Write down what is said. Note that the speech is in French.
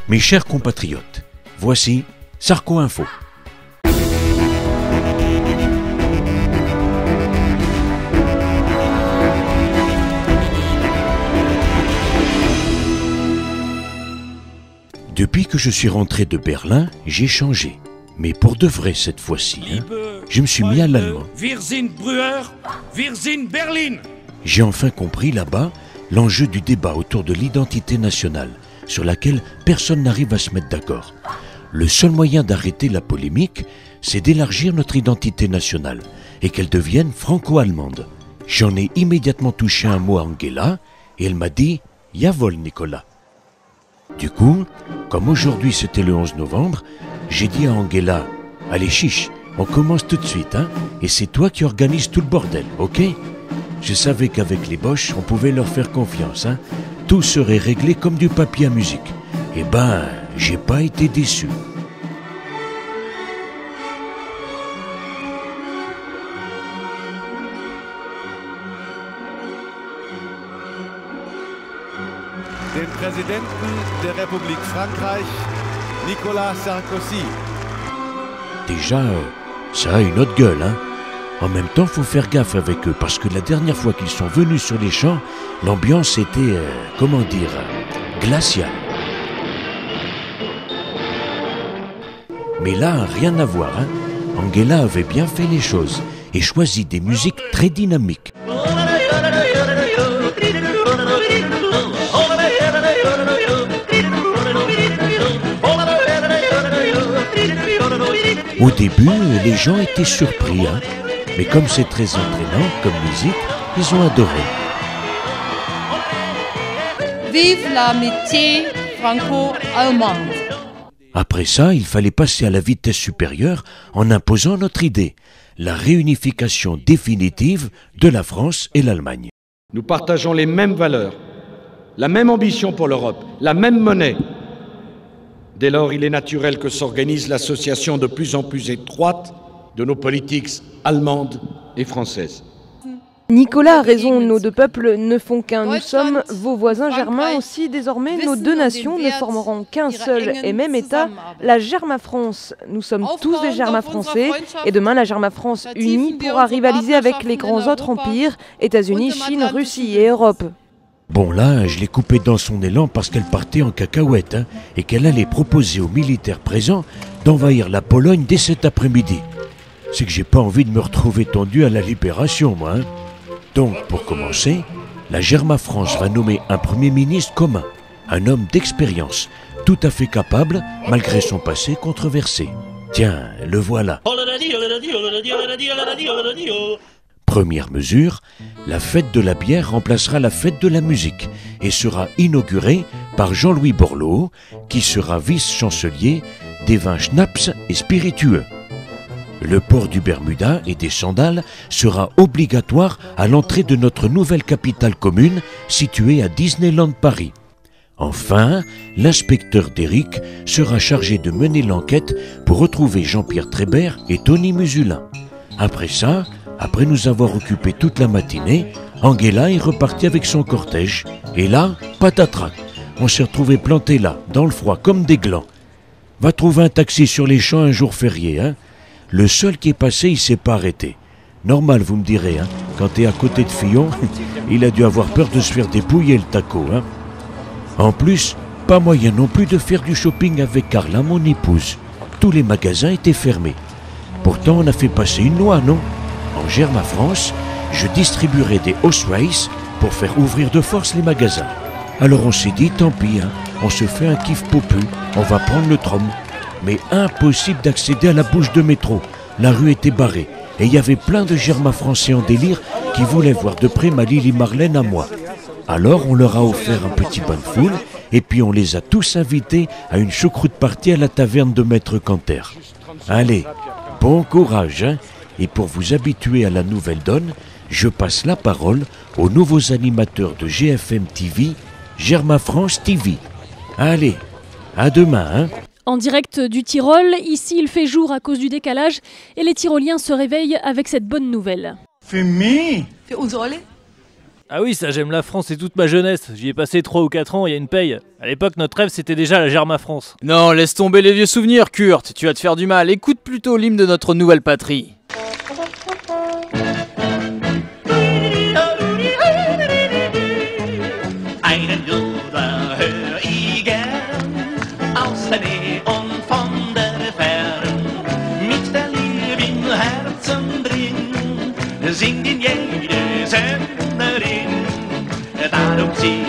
Mes chers compatriotes, voici Sarko Info. Depuis que je suis rentré de Berlin, j'ai changé. Mais pour de vrai cette fois-ci, je me suis mis à l'allemand. J'ai enfin compris là-bas l'enjeu du débat autour de l'identité nationale, sur laquelle personne n'arrive à se mettre d'accord. Le seul moyen d'arrêter la polémique, c'est d'élargir notre identité nationale et qu'elle devienne franco-allemande. J'en ai immédiatement touché un mot à Angela et elle m'a dit « Jawohl, Nicolas ». Du coup, comme aujourd'hui c'était le 11 novembre, j'ai dit à Angela « Allez chiche, on commence tout de suite, hein, et c'est toi qui organises tout le bordel, ok ?» Je savais qu'avec les Boches, on pouvait leur faire confiance, hein. Tout serait réglé comme du papier à musique. Eh ben, j'ai pas été déçu. Den Präsidenten der République Frankreich, Nicolas Sarkozy. Déjà, ça a une autre gueule, hein. En même temps, faut faire gaffe avec eux, parce que la dernière fois qu'ils sont venus sur les champs, l'ambiance était, glaciale. Mais là, rien à voir, hein. Angela avait bien fait les choses et choisi des musiques très dynamiques. Au début, les gens étaient surpris, hein. Mais comme c'est très entraînant comme musique, ils ont adoré. Vive l'amitié franco-allemande. Après ça, il fallait passer à la vitesse supérieure en imposant notre idée, la réunification définitive de la France et l'Allemagne. Nous partageons les mêmes valeurs, la même ambition pour l'Europe, la même monnaie. Dès lors, il est naturel que s'organise l'association de plus en plus étroite de nos politiques allemandes et françaises. Nicolas a raison, nos deux peuples ne font qu'un. Nous sommes vos voisins germains aussi. Désormais, nos deux nations ne formeront qu'un seul et même État, la Germa-France. Nous sommes tous des Germa-Français et demain la Germa-France unie pourra rivaliser avec les grands autres empires, États-Unis, Chine, Russie et Europe. Bon là, je l'ai coupée dans son élan parce qu'elle partait en cacahuète, hein, et qu'elle allait proposer aux militaires présents d'envahir la Pologne dès cet après-midi. C'est que j'ai pas envie de me retrouver tendu à la libération, moi. Hein. Donc, pour commencer, la Germa-France va nommer un Premier ministre commun, un homme d'expérience, tout à fait capable, malgré son passé controversé. Tiens, le voilà. Première mesure, la fête de la bière remplacera la fête de la musique et sera inaugurée par Jean-Louis Borloo, qui sera vice-chancelier des vins schnapps et spiritueux. Le port du Bermuda et des sandales sera obligatoire à l'entrée de notre nouvelle capitale commune située à Disneyland Paris. Enfin, l'inspecteur d'Éric sera chargé de mener l'enquête pour retrouver Jean-Pierre Trébert et Tony Musulin. Après ça, après nous avoir occupé toute la matinée, Angela est repartie avec son cortège. Et là, patatras, on s'est retrouvés plantés là, dans le froid, comme des glands. Va trouver un taxi sur les champs un jour férié, hein. Le seul qui est passé, il s'est pas arrêté. Normal, vous me direz, hein, quand t'es à côté de Fillon, il a dû avoir peur de se faire dépouiller le taco, hein. En plus, pas moyen non plus de faire du shopping avec Carla, mon épouse. Tous les magasins étaient fermés. Pourtant, on a fait passer une loi, non? En Germa-France, je distribuerai des horse race pour faire ouvrir de force les magasins. Alors on s'est dit, tant pis, hein, on se fait un kiff popu, on va prendre le tram. Mais impossible d'accéder à la bouche de métro. La rue était barrée et il y avait plein de Germa-Français en délire qui voulaient voir de près ma Lily Marlène à moi. Alors on leur a offert un petit bain de foule et puis on les a tous invités à une choucroute partie à la taverne de Maître Canter. Allez, bon courage, hein. Et pour vous habituer à la nouvelle donne, je passe la parole aux nouveaux animateurs de GFM TV, Germa-France TV. Allez, à demain, hein. En direct du Tyrol, ici il fait jour à cause du décalage et les Tyroliens se réveillent avec cette bonne nouvelle. Für mich? Für uns alle? Ah oui, ça j'aime la France, c'est toute ma jeunesse. J'y ai passé 3 ou 4 ans, il y a une paye. À l'époque, notre rêve c'était déjà la Germa France. Non, laisse tomber les vieux souvenirs, Kurt, tu vas te faire du mal. Écoute plutôt l'hymne de notre nouvelle patrie. Einen Jubel hör ich gern aus der Nähe und von der Fern. Mit der Liebe im Herzen drin singt in jede Sängerin. Darum sie